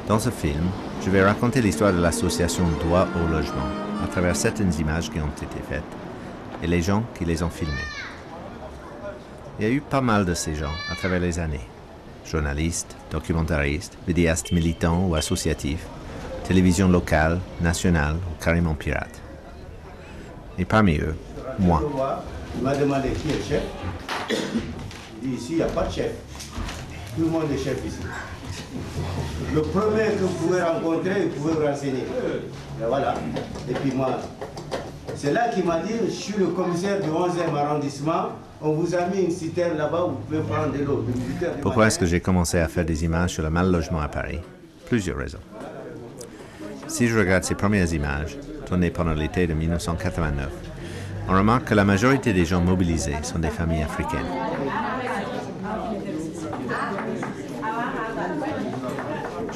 Dans ce film, je vais raconter l'histoire de l'association Droit au logement à travers certaines images qui ont été faites et les gens qui les ont filmées. Il y a eu pas mal de ces gens à travers les années. Journalistes, documentaristes, vidéastes militants ou associatifs, télévision locale, nationale ou carrément pirate. Et parmi eux, moi. Il m'a demandé qui est le chef. Il dit ici, il n'y a pas de chef. Tout le monde est chef ici. Le premier que vous pouvez rencontrer, vous pouvez vous renseigner. Et voilà. Et puis moi, c'est là qu'il m'a dit, je suis le commissaire du 11e arrondissement. On vous a mis une citerne là-bas où vous pouvez prendre de l'eau. Pourquoi est-ce que j'ai commencé à faire des images sur le mal-logement à Paris? Plusieurs raisons. Si je regarde ces premières images, tournées pendant l'été de 1989, on remarque que la majorité des gens mobilisés sont des familles africaines.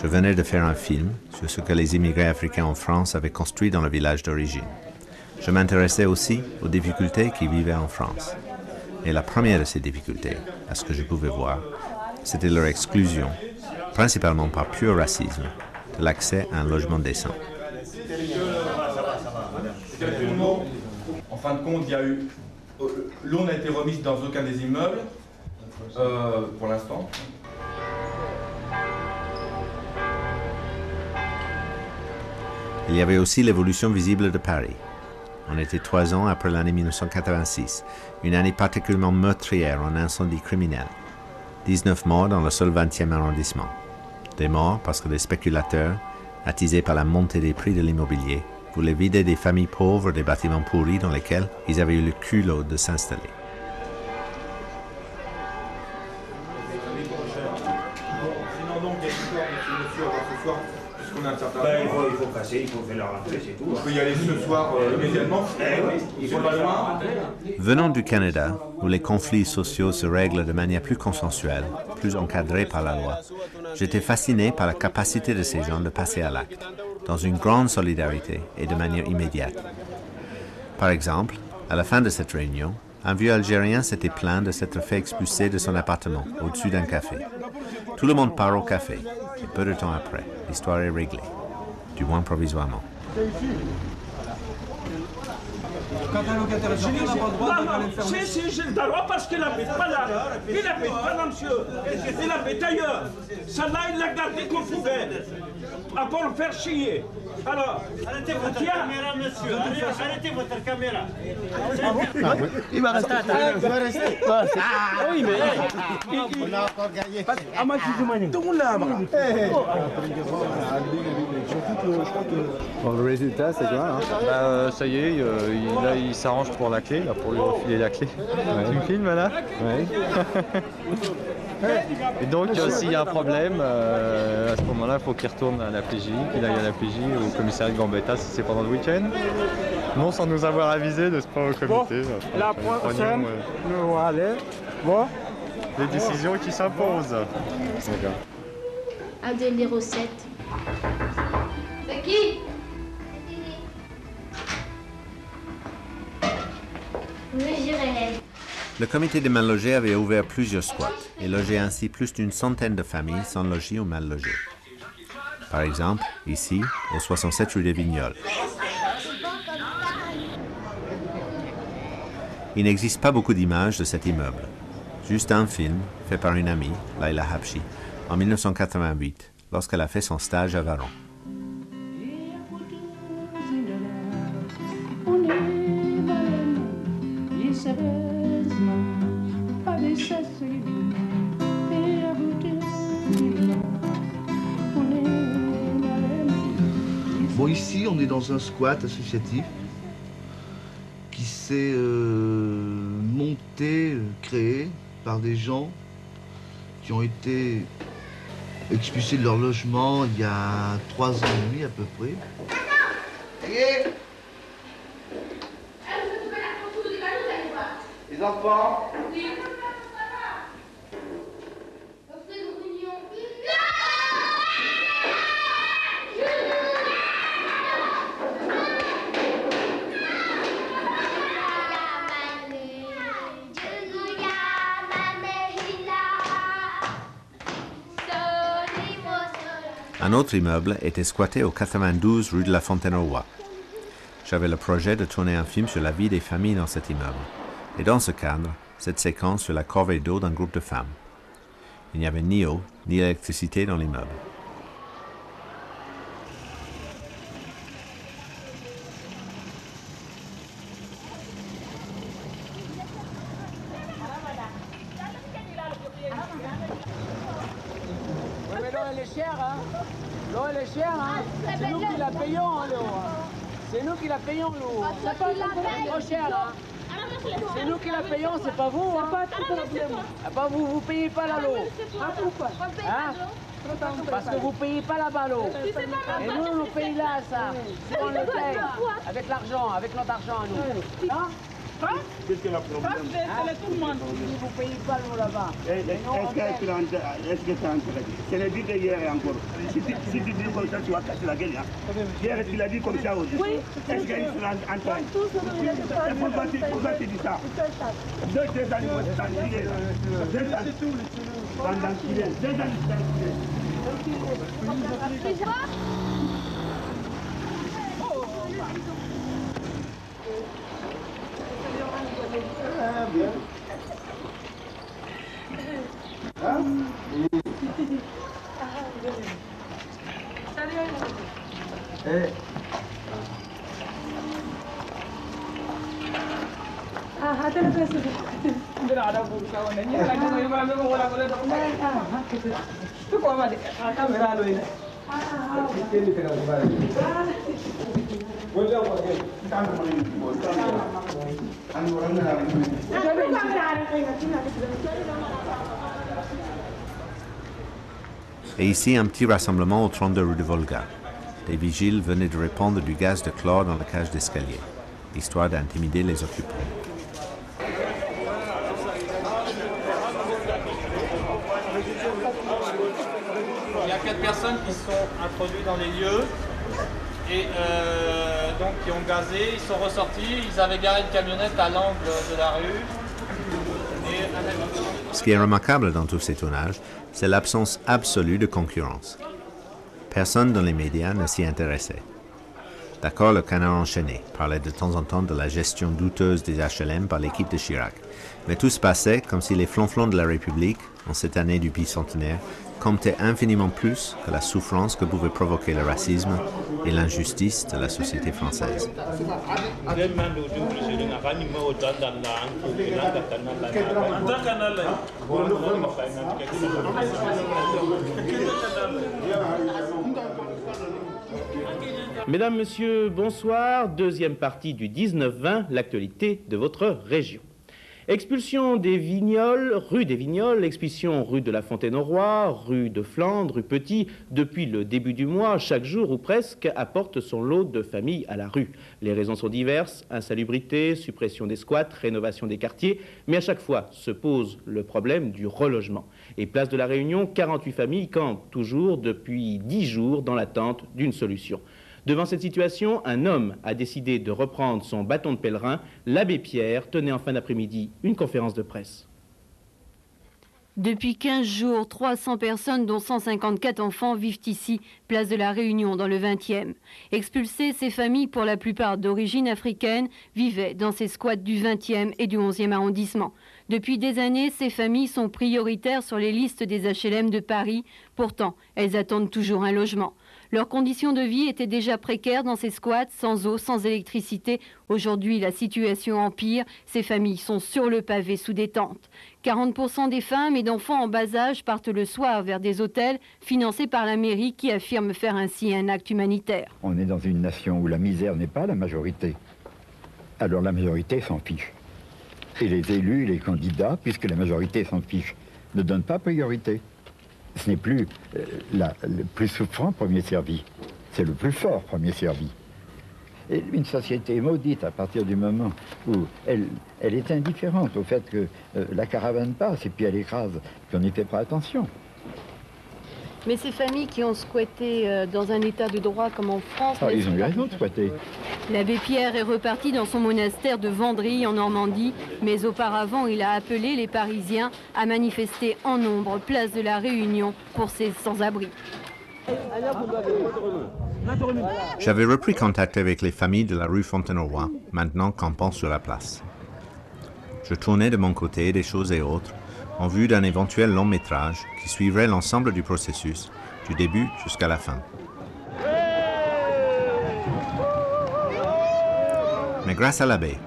Je venais de faire un film sur ce que les immigrés africains en France avaient construit dans le village d'origine. Je m'intéressais aussi aux difficultés qu'ils vivaient en France. Et la première de ces difficultés, à ce que je pouvais voir, c'était leur exclusion, principalement par pur racisme, de l'accès à un logement décent. En fin de compte, il y a eu... L'eau n'a été remise dans aucun des immeubles, pour l'instant. Il y avait aussi l'évolution visible de Paris. On était 3 ans après l'année 1986, une année particulièrement meurtrière en incendies criminels. 19 morts dans le seul 20e arrondissement. Des morts parce que des spéculateurs, attisés par la montée des prix de l'immobilier, voulaient vider des familles pauvres des bâtiments pourris dans lesquels ils avaient eu le culot de s'installer. Sinon donc, il y a une heure ce soir, puisqu'on a un certain temps. Il faut passer, il faut faire la rentrée, c'est tout. On peut y aller ce soir immédiatement. Ils sont pas loin. Venant du Canada, où les conflits sociaux se règlent de manière plus consensuelle, plus encadrée par la loi, j'étais fasciné par la capacité de ces gens de passer à l'acte, dans une grande solidarité et de manière immédiate. Par exemple, à la fin de cette réunion, un vieux Algérien s'était plaint de s'être fait expulser de son appartement au-dessus d'un café. Tout le monde part au café, et peu de temps après, l'histoire est réglée, du moins provisoirement. Quand un locataire est sorti, on n'a pas le droit d'aller le fermer. Si, j'ai le droit parce qu'il n'habite pas là. Il n'habite pas là, monsieur. Il habite ailleurs. Celle-là, il l'a gardée comme poubelle. À pour le faire chier. Alors, arrêtez votre caméra, monsieur. Arrêtez votre caméra. Il va rester. Il va rester. Oui, mais... On a encore gagné. Tout le monde là, Bon, le résultat, c'est quoi hein Ça y est, il s'arrange pour la clé, là, pour lui refiler la clé. Ouais. Tu me filmes là? Oui. Et donc, s'il y a un problème, à ce moment-là, il faut qu'il retourne à la PJ, qu'il aille à la PJ ou au commissariat de Gambetta si c'est pendant le week-end. Non, sans nous avoir avisé, n'est-ce pas, au comité. La prochaine, nous allons aller. Bon. Les décisions qui s'imposent. Un de les recettes. C'est qui? Oui, j'irai. Le comité des mal-logés avait ouvert plusieurs squats et logé ainsi plus d'une centaine de familles sans logis ou mal logées. Par exemple, ici, au 67 rue des Vignoles. Il n'existe pas beaucoup d'images de cet immeuble. Juste un film, fait par une amie, Laila Habshi, en 1988, lorsqu'elle a fait son stage à Varon. Bon, ici, on est dans un squat associatif qui s'est monté, créé par des gens qui ont été expulsés de leur logement il y a 3 ans et demi à peu près. Les enfants. Un autre immeuble était squatté au 92 rue de la Fontaine-au-Roi. J'avais le projet de tourner un film sur la vie des familles dans cet immeuble. Et dans ce cadre, cette séquence sur la corvée d'eau d'un groupe de femmes. Il n'y avait ni eau, ni électricité dans l'immeuble. Mais l'eau elle est chère, hein. L'eau elle est chère, hein. C'est nous qui la payons, hein, l'eau. C'est nous qui la payons, l'eau. C'est pas trop cher, hein. C'est nous qui la payons, c'est pas vous, hein. Ah, pas vous, vous payez pas la l'eau. Pourquoi? Hein? Parce que vous payez pas là-bas l'eau. Et nous, nous payons là, ça. On le paye. Avec l'argent, avec notre argent, nous. Hein? Qu'est-ce que la problème? Tout le monde. Vous payez pas l'eau là-bas. Est-ce que tu as intérêt? C'est le but de hier encore. Si tu dis comme ça, tu vas casser la gueule. Hier, tu l'as dit comme ça aussi. Oui. Est-ce qu'il y a une intérêt? Pourquoi tu dis ça? Deux animaux tranquilles. Pendant qu'il est. Deux animaux tranquilles. Bien. Hein? Et ici, un petit rassemblement au 32 rue de Volga. Des vigiles venaient de répandre du gaz de chlore dans la cage d'escalier, histoire d'intimider les occupants. Il y a 4 personnes qui sont introduites dans les lieux et donc qui ont gazé, ils sont ressortis, ils avaient garé une camionnette à l'angle de la rue. Ce qui est remarquable dans tous ces tournages, c'est l'absence absolue de concurrence. Personne dans les médias ne s'y intéressait. D'accord, le Canard enchaîné parlait de temps en temps de la gestion douteuse des HLM par l'équipe de Chirac, mais tout se passait comme si les flonflons de la République, en cette année du bicentenaire, comptaient infiniment plus que la souffrance que pouvait provoquer le racisme et l'injustice de la société française. Mesdames, Messieurs, bonsoir. Deuxième partie du 19-20, l'actualité de votre région. Expulsion des Vignoles, rue des Vignoles, expulsion rue de la Fontaine-au-Roi, rue de Flandre, rue Petit. Depuis le début du mois, chaque jour ou presque apporte son lot de familles à la rue. Les raisons sont diverses, insalubrité, suppression des squats, rénovation des quartiers, mais à chaque fois se pose le problème du relogement. Et place de la Réunion, 48 familles campent toujours depuis 10 jours dans l'attente d'une solution. Devant cette situation, un homme a décidé de reprendre son bâton de pèlerin. L'abbé Pierre tenait en fin d'après-midi une conférence de presse. Depuis 15 jours, 300 personnes, dont 154 enfants, vivent ici, place de la Réunion, dans le 20e. Expulsées, ces familles, pour la plupart d'origine africaine, vivaient dans ces squats du 20e et du 11e arrondissement. Depuis des années, ces familles sont prioritaires sur les listes des HLM de Paris. Pourtant, elles attendent toujours un logement. Leurs conditions de vie étaient déjà précaires dans ces squats, sans eau, sans électricité. Aujourd'hui, la situation empire. Ces familles sont sur le pavé sous des tentes. 40% des femmes et d'enfants en bas âge partent le soir vers des hôtels financés par la mairie qui affirme faire ainsi un acte humanitaire. On est dans une nation où la misère n'est pas la majorité. Alors la majorité s'en fiche. Et les élus, les candidats, puisque la majorité s'en fiche, ne donnent pas priorité. Ce n'est plus le plus souffrant premier servi, c'est le plus fort premier servi. Et une société est maudite à partir du moment où elle est indifférente au fait que la caravane passe et puis elle écrase, puis on n'y fait pas attention. Mais ces familles qui ont squatté dans un état de droit comme en France... Ah, ils ont eu raison de squatter. L'abbé Pierre est reparti dans son monastère de Vendry en Normandie, mais auparavant il a appelé les Parisiens à manifester en nombre place de la Réunion pour ces sans-abri. J'avais repris contact avec les familles de la rue Fontenoy, maintenant campant sur la place. Je tournais de mon côté des choses et autres, en vue d'un éventuel long métrage qui suivrait l'ensemble du processus, du début jusqu'à la fin. Mais grâce à l'abbé,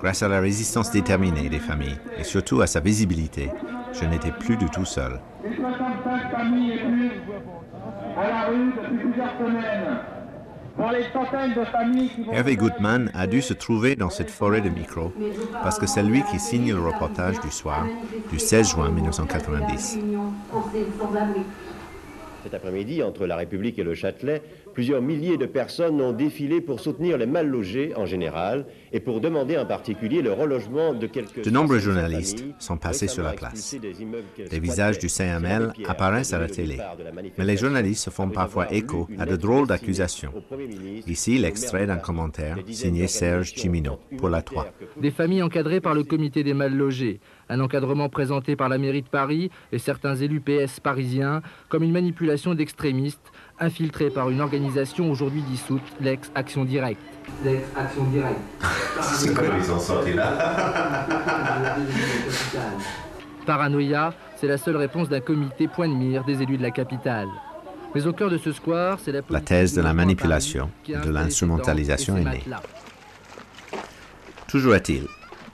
grâce à la résistance déterminée des familles et surtout à sa visibilité, je n'étais plus du tout seul. Les 65 familles élues à la rue depuis plusieurs semaines. Pour les centaines de familles qui vont... Hervé Gutmann a dû se trouver dans cette forêt de micros parce que c'est lui qui signe le reportage du soir du 16 juin 1990. Cet après-midi, entre la République et le Châtelet, plusieurs milliers de personnes ont défilé pour soutenir les mal logés en général et pour demander en particulier le relogement de quelques... De nombreux journalistes sont passés sur la place. Des visages du CML apparaissent à la télé, mais les journalistes se font parfois écho à de drôles d'accusations. Ici, l'extrait d'un commentaire signé Serge Chimino pour La 3. Des familles encadrées par le comité des mal logés, un encadrement présenté par la mairie de Paris et certains élus PS parisiens comme une manipulation d'extrémistes infiltrés par une organisation aujourd'hui dissoute, l'ex-Action Directe. L'ex-Action Directe. C'est quoi ils ont sorti là? Paranoïa, c'est la seule réponse d'un comité point de mire des élus de la capitale. Mais au cœur de ce square, c'est la thèse de la manipulation et de l'instrumentalisation est née. Toujours est-il,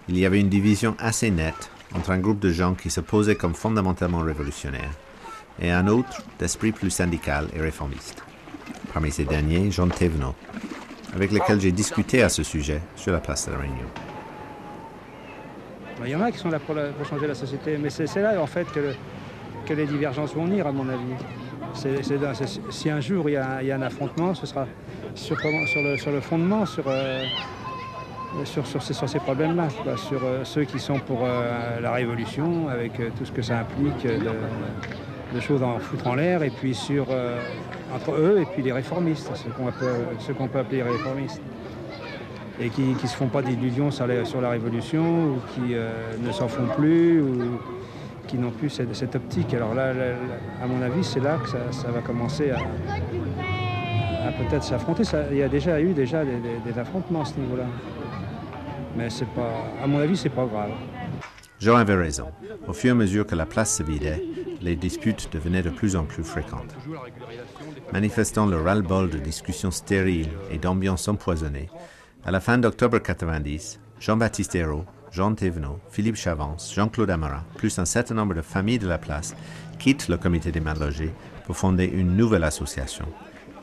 il y avait une division assez nette entre un groupe de gens qui se posaient comme fondamentalement révolutionnaires et un autre d'esprit plus syndical et réformiste. Parmi ces derniers, Jean Thévenot, avec lequel j'ai discuté à ce sujet sur la place de la Réunion. Il y en a qui sont là pour changer la société, mais c'est là en fait que les divergences vont venir, à mon avis. Si un jour il y a un affrontement, ce sera sur le fondement, sur ces problèmes-là, sur ceux qui sont pour la révolution, avec tout ce que ça implique de choses à en foutre en l'air, et puis entre eux et puis les réformistes, ceux qu'on peut appeler les réformistes, et qui ne se font pas d'illusions sur la révolution, ou qui ne s'en font plus, ou qui n'ont plus cette optique. Alors là, à mon avis, c'est là que ça va commencer à peut-être s'affronter. Il y a déjà eu des affrontements à ce niveau-là. Mais à mon avis, c'est pas grave. Jean avait raison. Au fur et à mesure que la place se vidait, les disputes devenaient de plus en plus fréquentes. Manifestant le ras-le-bol de discussions stériles et d'ambiances empoisonnées, à la fin d'octobre 90, Jean-Baptiste Hérault, Jean Thévenot, Philippe Chavance, Jean-Claude Amarat, plus un certain nombre de familles de la place, quittent le comité des mal logés pour fonder une nouvelle association,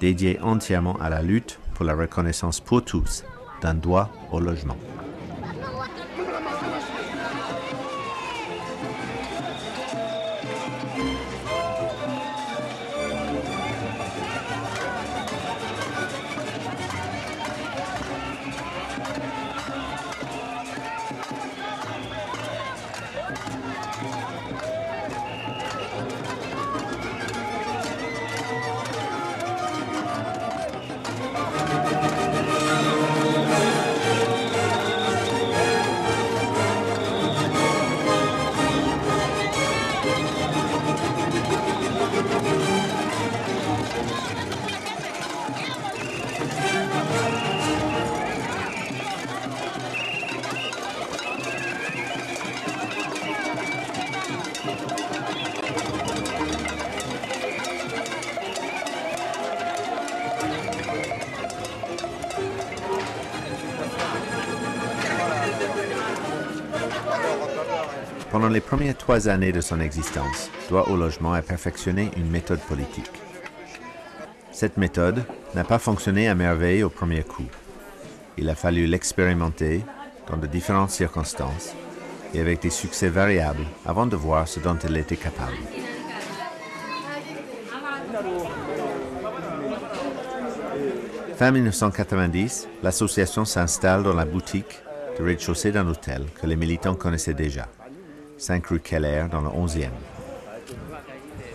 dédiée entièrement à la lutte pour la reconnaissance pour tous d'un droit au logement. Pendant les premières 3 années de son existence, Droit au logement a perfectionné une méthode politique. Cette méthode n'a pas fonctionné à merveille au premier coup. Il a fallu l'expérimenter dans de différentes circonstances et avec des succès variables avant de voir ce dont elle était capable. Fin 1990, l'association s'installe dans la boutique du rez-de-chaussée d'un hôtel que les militants connaissaient déjà, 5 rue Keller dans le 11e.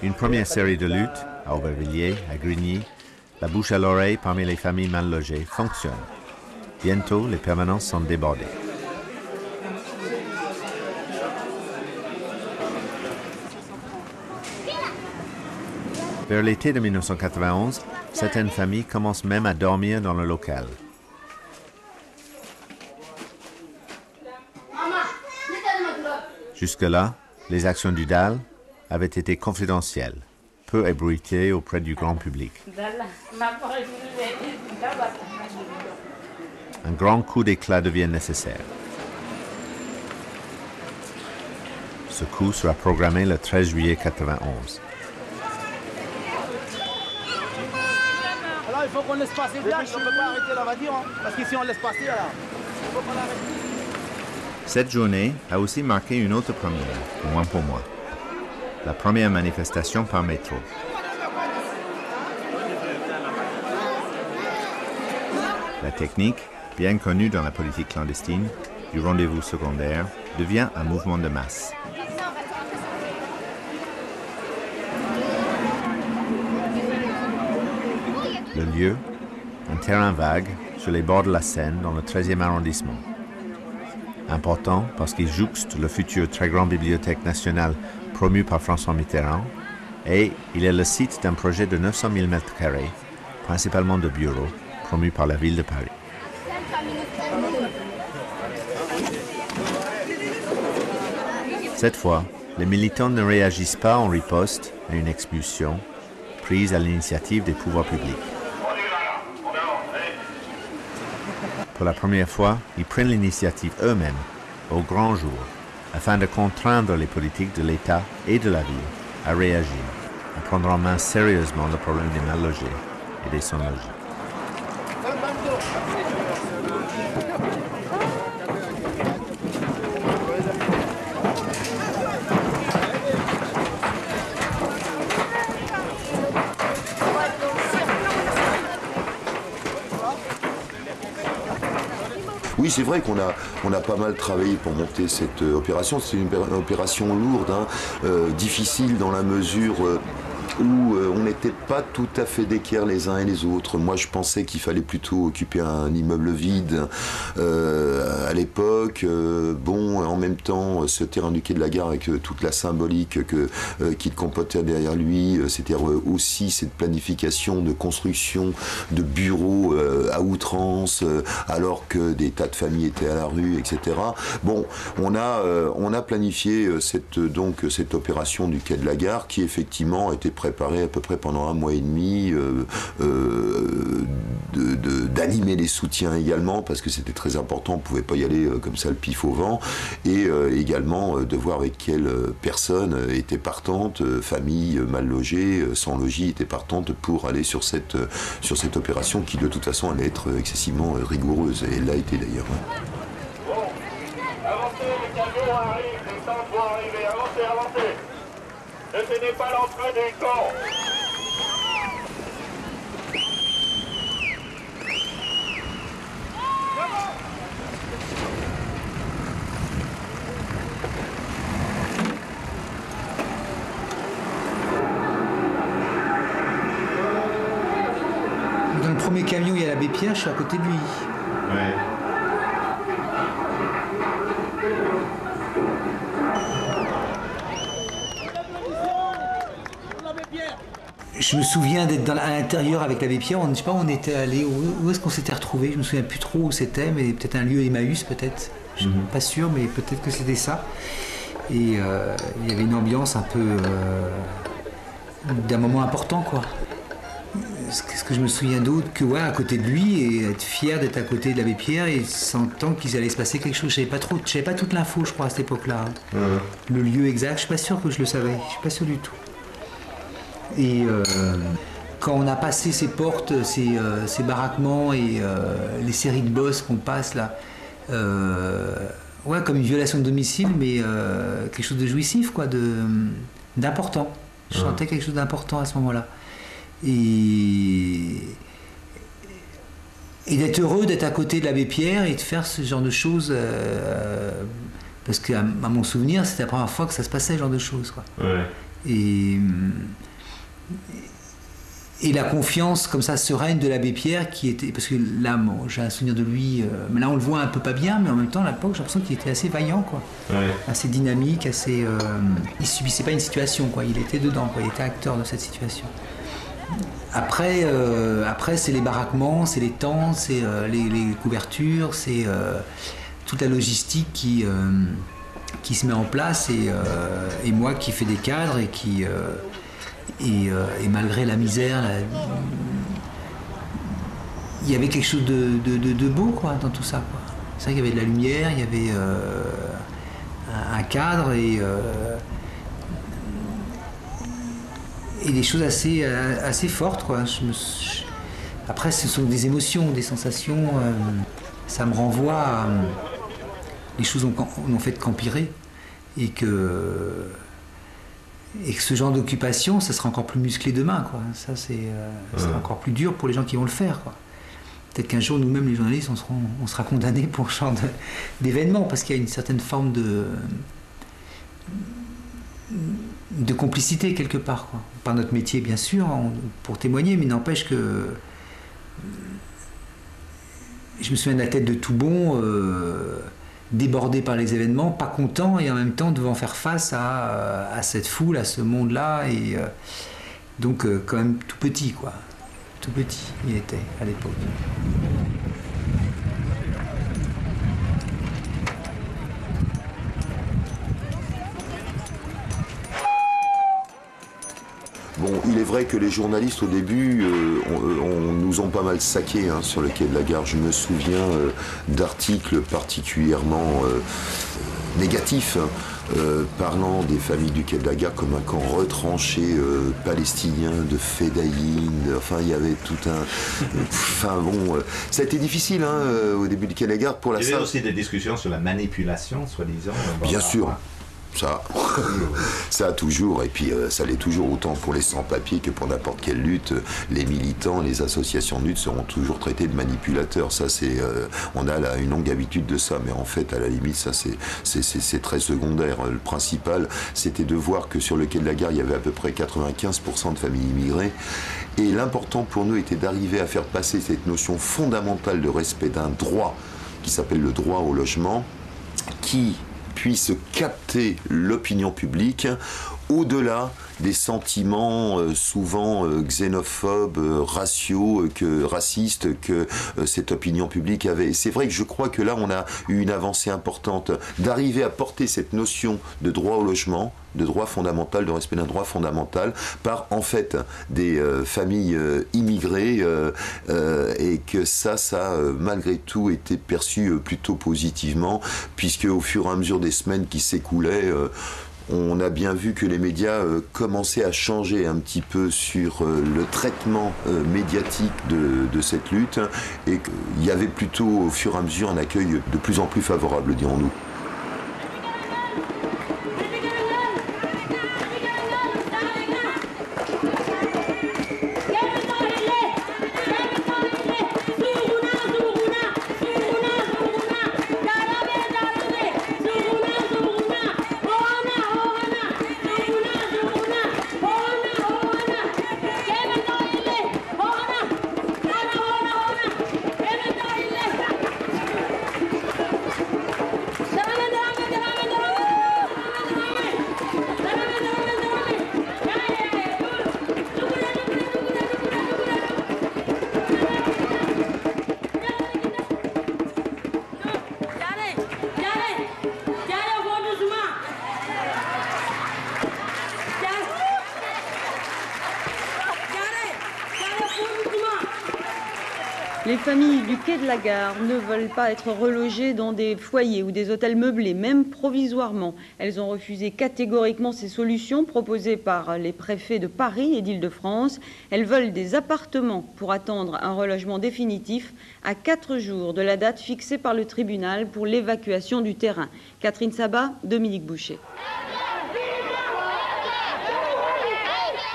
Une première série de luttes, à Aubervilliers, à Grigny, la bouche à l'oreille parmi les familles mal logées fonctionne. Bientôt, les permanences sont débordées. Vers l'été de 1991, certaines familles commencent même à dormir dans le local. Jusque-là, les actions du DAL avaient été confidentielles, peu ébruitées auprès du grand public. Un grand coup d'éclat devient nécessaire. Ce coup sera programmé le 13 juillet 1991. Alors il faut qu'on laisse passer le village, on ne peut pas arrêter la voiture, hein, parce qu'ici on laisse passer là. Il faut pas l'arrêter. Cette journée a aussi marqué une autre première, au moins pour moi. La première manifestation par métro. La technique, bien connue dans la politique clandestine, du rendez-vous secondaire, devient un mouvement de masse. Le lieu, un terrain vague sur les bords de la Seine dans le 13e arrondissement. Important parce qu'il jouxte le futur très grand bibliothèque nationale promu par François Mitterrand et il est le site d'un projet de 900 000 m², principalement de bureaux, promu par la ville de Paris. Cette fois, les militants ne réagissent pas en riposte à une expulsion prise à l'initiative des pouvoirs publics. Pour la première fois, ils prennent l'initiative eux-mêmes, au grand jour, afin de contraindre les politiques de l'État et de la ville à réagir, à prendre en main sérieusement le problème des mal logés et des sans-logis. Oui, c'est vrai qu'on a pas mal travaillé pour monter cette opération. C'est une opération lourde, difficile dans la mesure où on n'était pas tout à fait d'équerre les uns et les autres. Moi, je pensais qu'il fallait plutôt occuper un immeuble vide à l'époque. En même temps, ce terrain du quai de la Gare avec toute la symbolique qu'il comportait derrière lui, c'était aussi cette planification de construction de bureaux à outrance, alors que des tas de familles étaient à la rue, etc. Bon, on a planifié cette opération du quai de la Gare qui effectivement était préparé à peu près pendant 1 mois et demi, d'animer les soutiens également, parce que c'était très important, on ne pouvait pas y aller comme ça le pif au vent, et également de voir avec quelles personnes étaient partantes, familles mal logées, sans logis, étaient partantes pour aller sur cette opération qui de toute façon allait être excessivement rigoureuse, et elle l'a été d'ailleurs. Bon, avancez, les camions arrivent, les tanks vont arriver, avancez, avancez. Ne tenez pas l'entrée des camps. Dans le premier camion, il y a l'abbé Pierre, je suis à côté de lui. Ouais. Je me souviens d'être à l'intérieur avec l'abbé Pierre, je sais pas où on était allé, où est-ce qu'on s'était retrouvé, je me souviens plus trop où c'était, mais peut-être un lieu Emmaüs peut-être, je suis pas sûr, mais peut-être que c'était ça. Et il y avait une ambiance un peu d'un moment important, quoi. Ce que je me souviens d'autre que à côté de lui, et être fier d'être à côté de l'abbé Pierre et sentant qu'il allait se passer quelque chose. Je savais pas toute l'info, je crois, à cette époque-là. Le lieu exact, je suis pas sûr que je le savais, je suis pas sûr du tout. Et quand on a passé ces portes, ces baraquements et les séries de bosses qu'on passe là, comme une violation de domicile, mais quelque chose de jouissif, quoi, d'important. Je sentais quelque chose d'important à ce moment-là. Et d'être heureux d'être à côté de l'abbé Pierre et de faire ce genre de choses, parce qu'à mon souvenir, c'était la première fois que ça se passait, ce genre de choses, quoi. Ouais. Et la confiance comme ça sereine de l'abbé Pierre qui était, parce que là j'ai un souvenir de lui, mais là on le voit un peu pas bien, mais en même temps à l'époque j'ai l'impression qu'il était assez vaillant, quoi. Ouais. Assez dynamique, assez il subissait pas une situation, quoi, il était dedans, quoi, il était acteur de cette situation. Après, c'est les baraquements, c'est les tentes, c'est les couvertures, c'est toute la logistique qui se met en place et moi qui fais des cadres et malgré la misère, il y avait quelque chose de beau quoi, dans tout ça. C'est vrai qu'il y avait de la lumière, il y avait un cadre et des choses assez fortes quoi. Après ce sont des émotions, des sensations, ça me renvoie à les choses n'ont fait qu'empirer et que ce genre d'occupation ça sera encore plus musclé demain quoi. Ça sera encore plus dur pour les gens qui vont le faire quoi. Peut-être qu'un jour nous-mêmes les journalistes on sera condamnés pour ce genre d'événement parce qu'il y a une certaine forme de complicité quelque part quoi. Par notre métier bien sûr pour témoigner, mais n'empêche que je me souviens de la tête de Toubon débordé par les événements, pas content et en même temps devant faire face à cette foule, à ce monde là et donc quand même tout petit quoi, tout petit il était à l'époque. Bon, il est vrai que les journalistes au début nous ont pas mal saqués hein, sur le quai de la Gare. Je me souviens d'articles particulièrement négatifs parlant des familles du quai de la Gare comme un camp retranché palestinien de Fédaïn. Enfin, il y avait tout un... Enfin bon, ça a été difficile hein, au début du quai de la Gare pour la salle. Il y avait aussi des discussions sur la manipulation, soi-disant. Bien sûr. Ça a toujours, et puis ça l'est toujours autant pour les sans-papiers que pour n'importe quelle lutte. Les militants, les associations de lutte seront toujours traités de manipulateurs. Ça, c'est, on a là une longue habitude de ça, mais en fait, à la limite, ça, c'est très secondaire. Le principal, c'était de voir que sur le quai de la Gare, il y avait à peu près 95% de familles immigrées. Et l'important pour nous était d'arriver à faire passer cette notion fondamentale de respect d'un droit qui s'appelle le droit au logement, qui puisse capter l'opinion publique au-delà des sentiments souvent xénophobes, racistes que cette opinion publique avait. C'est vrai que je crois que là on a eu une avancée importante d'arriver à porter cette notion de droit au logement, de droit fondamental, de respect d'un droit fondamental par en fait des familles immigrées et que ça malgré tout été perçu plutôt positivement puisque au fur et à mesure des semaines qui s'écoulaient on a bien vu que les médias commençaient à changer un petit peu sur le traitement médiatique de cette lutte et qu'il y avait plutôt au fur et à mesure un accueil de plus en plus favorable, dirons-nous. Les familles du quai de la Gare ne veulent pas être relogées dans des foyers ou des hôtels meublés, même provisoirement. Elles ont refusé catégoriquement ces solutions proposées par les préfets de Paris et d'Île-de-France. Elles veulent des appartements pour attendre un relogement définitif à 4 jours de la date fixée par le tribunal pour l'évacuation du terrain. Catherine Sabat, Dominique Boucher.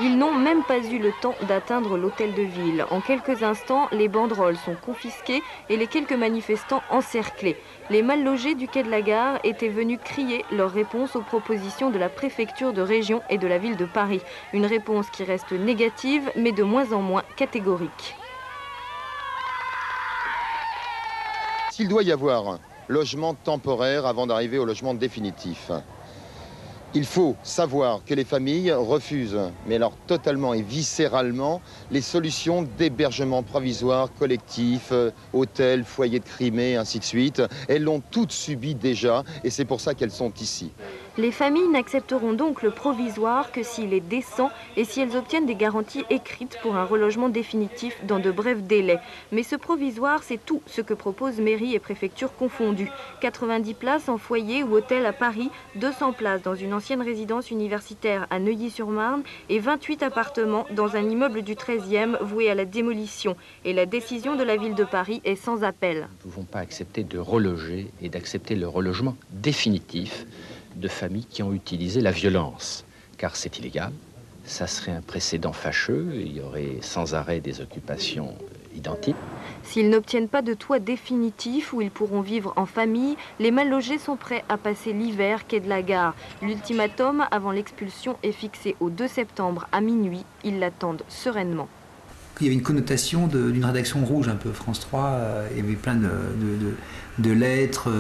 Ils n'ont même pas eu le temps d'atteindre l'hôtel de ville. En quelques instants, les banderoles sont confisquées et les quelques manifestants encerclés. Les mal logés du quai de la Gare étaient venus crier leur réponse aux propositions de la préfecture de région et de la ville de Paris. Une réponse qui reste négative, mais de moins en moins catégorique. S'il doit y avoir logement temporaire avant d'arriver au logement définitif, Il faut savoir que les familles refusent, mais alors totalement et viscéralement, les solutions d'hébergement provisoire, collectif, hôtels, foyers de Crimée, ainsi de suite. Elles l'ont toutes subi déjà et c'est pour ça qu'elles sont ici. Les familles n'accepteront donc le provisoire que s'il est décent et si elles obtiennent des garanties écrites pour un relogement définitif dans de brefs délais. Mais ce provisoire, c'est tout ce que proposent mairie et préfecture confondues. 90 places en foyer ou hôtel à Paris, 200 places dans une ancienne résidence universitaire à Neuilly-sur-Marne et 28 appartements dans un immeuble du 13e voué à la démolition. Et la décision de la ville de Paris est sans appel. Nous ne pouvons pas accepter de reloger et d'accepter le relogement définitif de familles qui ont utilisé la violence, car c'est illégal, ça serait un précédent fâcheux, il y aurait sans arrêt des occupations identiques. S'ils n'obtiennent pas de toit définitif où ils pourront vivre en famille, les mal logés sont prêts à passer l'hiver quai de la Gare. L'ultimatum avant l'expulsion est fixé au 2 septembre à minuit, ils l'attendent sereinement. Il y avait une connotation d'une rédaction rouge un peu, France 3, il y avait plein de lettres,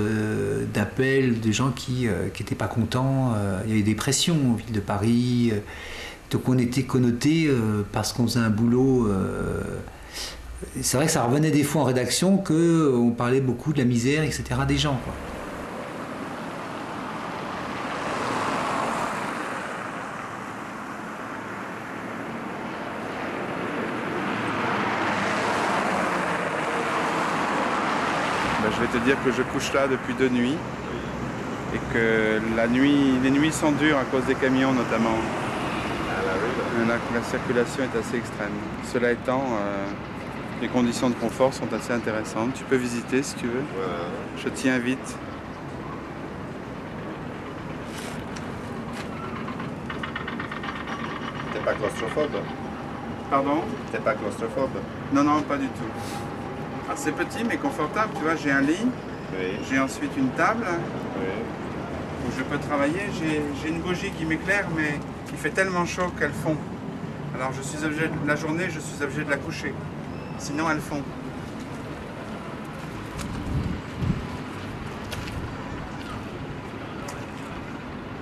d'appels, de gens qui n'étaient pas contents, il y avait des pressions en ville de Paris, donc on était connotés parce qu'on faisait un boulot, c'est vrai que ça revenait des fois en rédaction qu'on parlait beaucoup de la misère, etc. des gens, quoi. Je vais te dire que je couche là depuis 2 nuits et que les nuits sont dures à cause des camions notamment. La circulation est assez extrême. Cela étant, les conditions de confort sont assez intéressantes. Tu peux visiter si tu veux. Je t'y invite. T'es pas claustrophobe? Pardon? T'es pas claustrophobe? Non, non, pas du tout. C'est petit mais confortable, tu vois, j'ai un lit, j'ai ensuite une table où je peux travailler, j'ai une bougie qui m'éclaire mais il fait tellement chaud qu'elle fond. Alors je suis obligé, la journée je suis obligé de la coucher, sinon elle fond.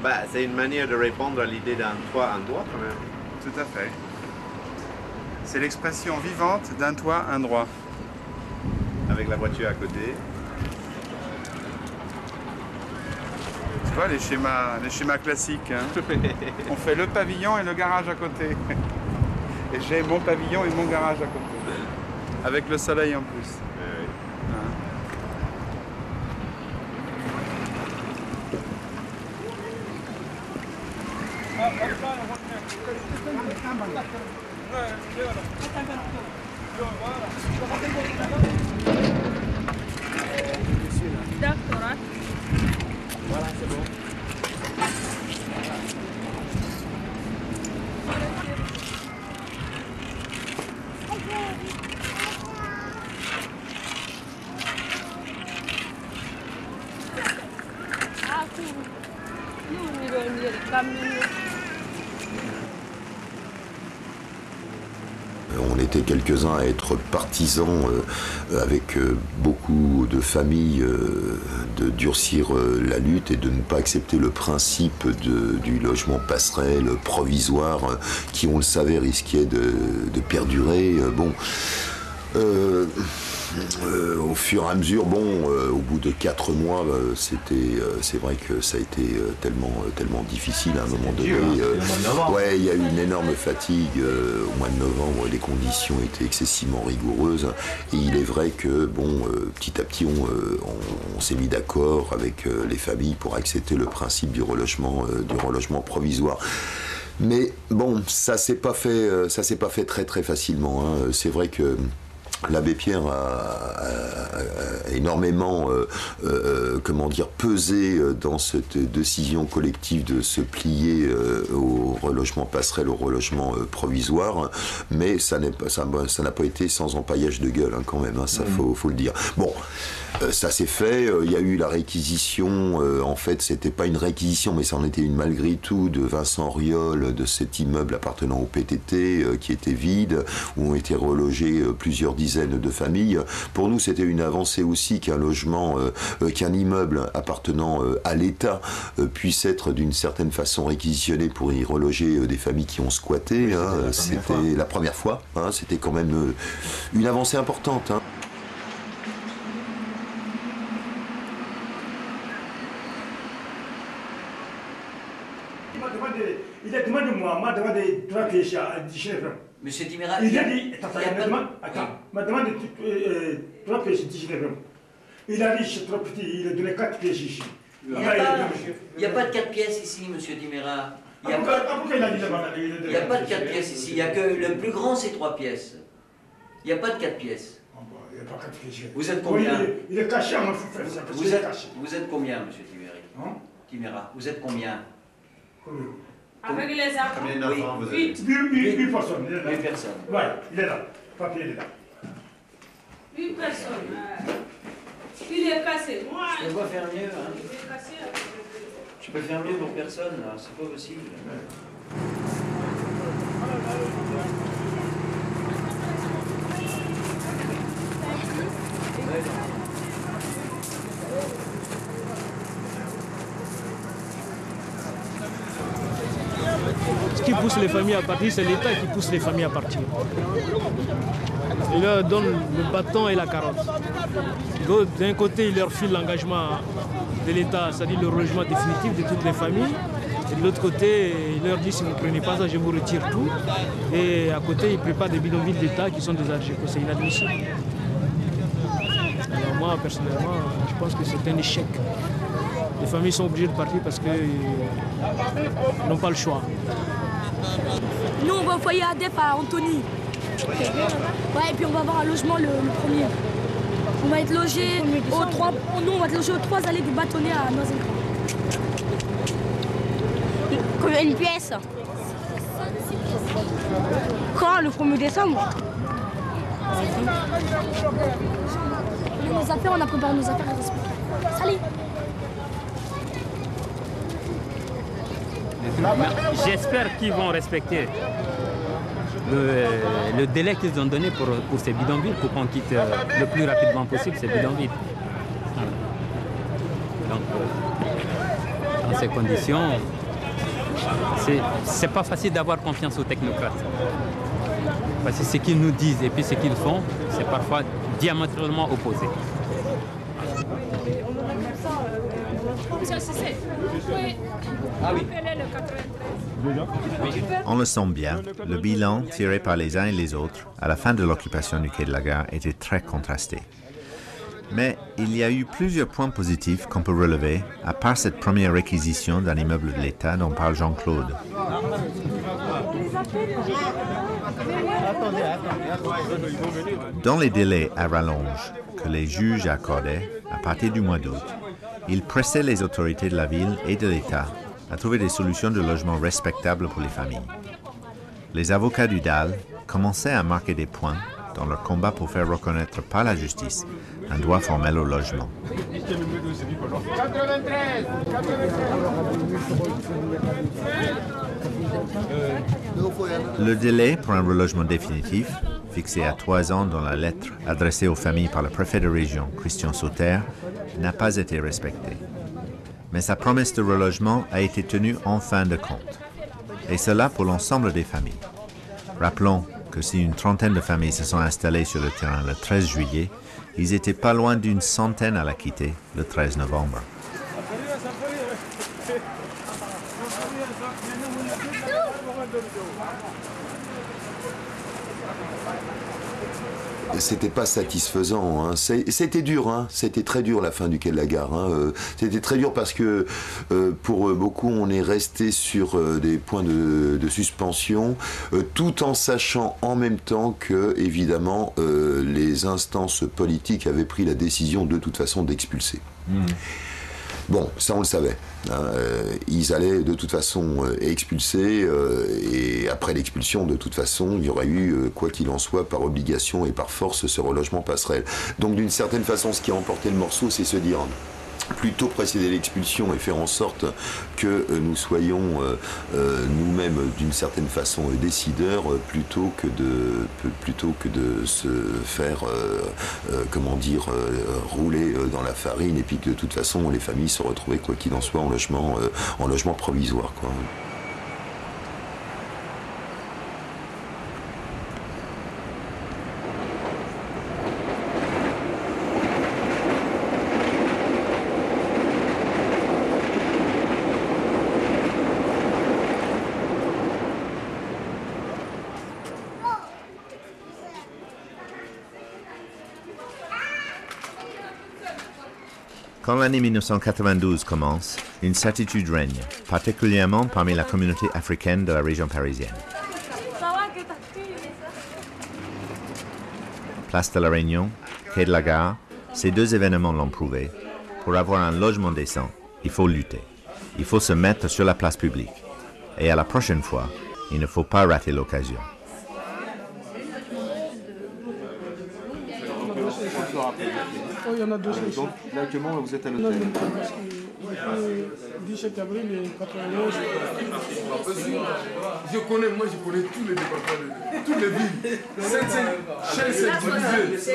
Bah, c'est une manière de répondre à l'idée d'un toit, un droit quand même. Tout à fait. C'est l'expression vivante d'un toit, un droit. Avec la voiture à côté. Tu vois les schémas classiques. Hein. On fait le pavillon et le garage à côté. Et j'ai mon pavillon et mon garage à côté. Avec le soleil en plus. Voilà, c'est bon. On était quelques-uns à être partisans avec beaucoup de familles de durcir la lutte et de ne pas accepter le principe du logement passerelle provisoire qui, on le savait, risquait de perdurer. Au fur et à mesure, au bout de 4 mois, c'est vrai que ça a été tellement difficile à un moment donné. Il y a eu une énorme fatigue au mois de novembre. Les conditions étaient excessivement rigoureuses. Et il est vrai que, petit à petit, on s'est mis d'accord avec les familles pour accepter le principe du relogement provisoire. Mais ça s'est pas fait très très facilement. Hein. C'est vrai que l'abbé Pierre a énormément pesé dans cette décision collective de se plier au relogement passerelle, au relogement provisoire, mais ça n'a pas été sans empaillage de gueule, hein, quand même, hein, ça faut le dire. Ça s'est fait, il y a eu la réquisition, en fait c'était pas une réquisition mais ça en était une malgré tout, de Vincent Auriol, de cet immeuble appartenant au PTT qui était vide, où ont été relogés plusieurs dizaines dizaine de familles. Pour nous, c'était une avancée aussi qu'un logement, qu'un immeuble appartenant à l'État puisse être d'une certaine façon réquisitionné pour y reloger des familles qui ont squatté. Hein. C'était la première fois. Hein. C'était quand même une avancée importante. Hein. Il a demandé moi, m'a demandé 3 pièces à 10 francs. Monsieur Dimera, il a dit, m'a demandé 3 pièces à 10 francs. Il a dit, c'est trop petit, il a donné 4 pièces ici. Il n'y a pas de 4 pièces ici, monsieur Dimera. Il n'y a pas de 4 pièces ici, il n'y a que le plus grand, c'est 3 pièces. Il n'y a pas de 4 pièces. Vous êtes combien? Il est caché à mon frère. Vous êtes combien, monsieur Dimera? Vous êtes combien? Avec les enfants? Combien d'enfants vous avez? 8 personnes. 8 personnes. Oui, il est là. Papier, il est là. 8 personnes. Il est cassé. Moi, je peux pas faire mieux. Hein. Il est cassé. Je peux faire mieux pour personne, là. C'est pas possible. Ce qui pousse les familles à partir, c'est l'État qui pousse les familles à partir. Il leur donne le bâton et la carotte. D'un côté, il leur file l'engagement de l'État, c'est-à-dire le relogement définitif de toutes les familles. Et de l'autre côté, il leur dit si vous ne prenez pas ça, je vous retire tout. Et à côté, il prépare des bidonvilles d'État qui sont des AGECO. C'est inadmissible. Alors moi, personnellement, je pense que c'est un échec. Les familles sont obligées de partir parce qu'ils n'ont pas le choix. Nous, on va au foyer ADEP à Antony. Ouais, et puis on va avoir un logement le premier. On va être logé aux 3... Nous, on va être logé aux 3 allées du bâtonnet à Noisy-le-Grand. Combien une pièce? Quand? Le 1er décembre? Nos affaires, on a préparé nos affaires. Salut. J'espère qu'ils vont respecter le délai qu'ils ont donné pour ces bidonvilles, pour qu'on quitte le plus rapidement possible ces bidonvilles. Donc, dans ces conditions, c'est pas facile d'avoir confiance aux technocrates. Parce que ce qu'ils nous disent et puis ce qu'ils font, c'est parfois diamétralement opposé. Ah oui. On le sent bien, le bilan tiré par les uns et les autres à la fin de l'occupation du quai de la Gare était très contrasté. Mais il y a eu plusieurs points positifs qu'on peut relever, à part cette première réquisition d'un immeuble de l'État dont parle Jean-Claude. Dans les délais à rallonge que les juges accordaient à partir du mois d'août, ils pressaient les autorités de la ville et de l'État à trouver des solutions de logement respectables pour les familles. Les avocats du DAL commençaient à marquer des points dans leur combat pour faire reconnaître par la justice un droit formel au logement. Le délai pour un relogement définitif, fixé à 3 ans dans la lettre adressée aux familles par le préfet de région, Christian Sauter, n'a pas été respecté. Mais sa promesse de relogement a été tenue en fin de compte. Et cela pour l'ensemble des familles. Rappelons que si une trentaine de familles se sont installées sur le terrain le 13 juillet, ils étaient pas loin d'une centaine à la quitter le 13 novembre. C'était pas satisfaisant, hein. C'était dur, hein. C'était très dur la fin du quai de la Gare. Hein. C'était très dur parce que pour beaucoup on est resté sur des points de suspension, tout en sachant en même temps que évidemment les instances politiques avaient pris la décision de toute façon d'expulser. Bon, ça on le savait. Hein, ils allaient de toute façon expulser et après l'expulsion, de toute façon, il y aurait eu, quoi qu'il en soit, par obligation et par force, ce relogement passerelle. Donc d'une certaine façon, ce qui a emporté le morceau, c'est se dire, plutôt précéder l'expulsion et faire en sorte que nous soyons nous-mêmes d'une certaine façon décideurs plutôt que de se faire comment dire rouler dans la farine et puis que de toute façon les familles se retrouvaient quoi qu'il en soit en logement provisoire quoi. Quand l'année 1992 commence, une certitude règne, particulièrement parmi la communauté africaine de la région parisienne. Place de la Réunion, quai de la Gare, ces deux événements l'ont prouvé. Pour avoir un logement décent, il faut lutter. Il faut se mettre sur la place publique. Et à la prochaine fois, il ne faut pas rater l'occasion. Il y en a deux. Donc, là, actuellement, vous êtes à l'hôtel. Le 17 avril et 91. Je connais tous les départements, toutes les villes. Chaque divisé.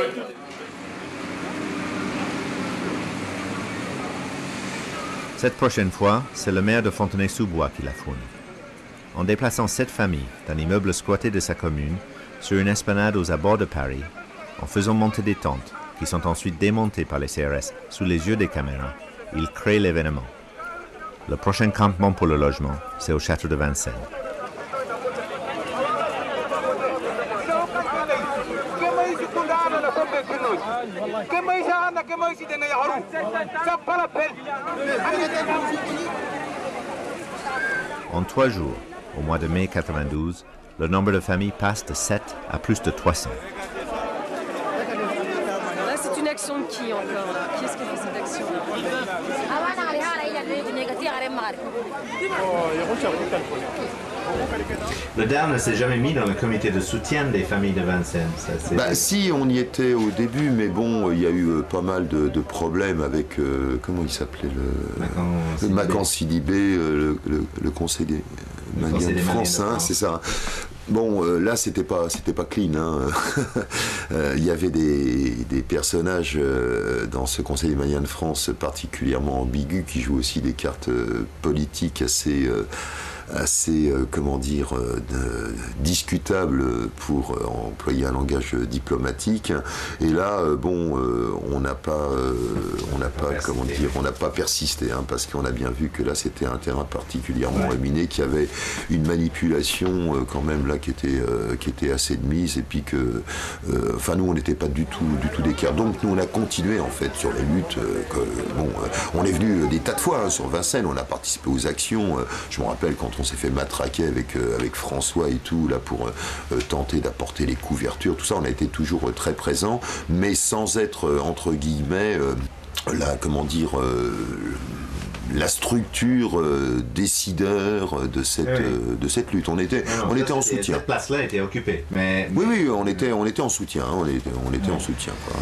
Cette prochaine fois, c'est le maire de Fontenay-sous-Bois qui la fourni. En déplaçant 7 familles d'un immeuble squatté de sa commune sur une esplanade aux abords de Paris, en faisant monter des tentes, qui sont ensuite démontées par les CRS sous les yeux des caméras, il crée l'événement. Le prochain campement pour le logement, c'est au château de Vincennes. En 3 jours, au mois de mai 92, le nombre de familles passe de 7 à plus de 300. Là, c'est une action de qui encore là? Qui est-ce qui fait cette action-là? Le DAR ne s'est jamais mis dans le comité de soutien des familles de Vincennes. Si, on y était au début, mais bon, il y a eu pas mal de problèmes avec, comment il s'appelait, le Macan Sidibé, le conseil des Maliens de France, hein, c'est ça. Bon, là, c'était pas clean. Hein. Il y avait des personnages dans ce Conseil des Maliens de France particulièrement ambigus qui jouent aussi des cartes politiques assez comment dire, discutable pour employer un langage diplomatique. Et là, bon, on n'a pas comment dire, on n'a pas persisté, hein, parce qu'on a bien vu que là, c'était un terrain particulièrement miné, qu'il y avait une manipulation quand même là qui était assez de mise, et puis que, enfin, nous, on n'était pas du tout d'écart. Donc, nous, on a continué en fait sur la lutte. Bon, on est venu des tas de fois hein, sur Vincennes. On a participé aux actions. Je me rappelle quand on s'est fait matraquer avec François et tout, là, pour tenter d'apporter les couvertures, tout ça, on a été toujours très présents, mais sans être, entre guillemets, comment dire, la structure décideur de cette lutte. On était en soutien. Cette place-là était occupée. Mais... Oui, on était en soutien. On était en soutien, quoi.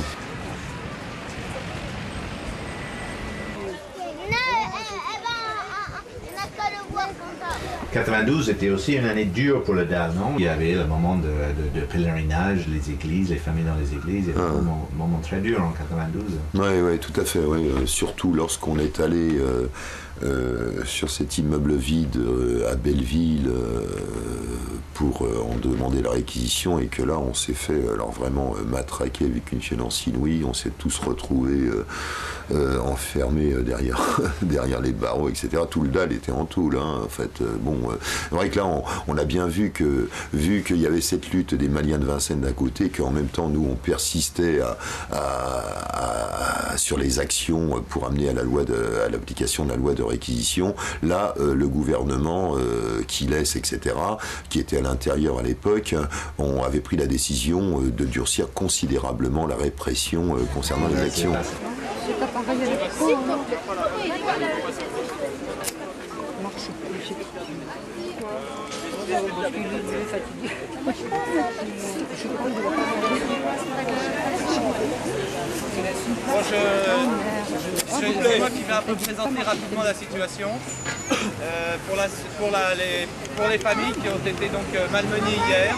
92 était aussi une année dure pour le DAR, non? Il y avait le moment de pèlerinage, les églises, les familles dans les églises, et un moment très dur en 92. Oui, tout à fait. Ouais. Surtout lorsqu'on est allé sur cet immeuble vide à Belleville pour en demander la réquisition, et que là on s'est fait alors vraiment matraquer avec une violence inouïe. On s'est tous retrouvés enfermés derrière les barreaux, etc. Tout le dalle était en tôle, hein, en fait. Bon, c'est vrai que là on a bien vu qu'il y avait cette lutte des Maliens de Vincennes d'un côté, qu'en même temps nous on persistait sur les actions pour amener à l'application de la loi de réquisition. Là, le gouvernement qui laisse, etc., qui était à l'intérieur à l'époque, on avait pris la décision de durcir considérablement la répression concernant les actions. C'est moi qui vais un peu présenter rapidement la situation pour les familles qui ont été donc malmenées hier.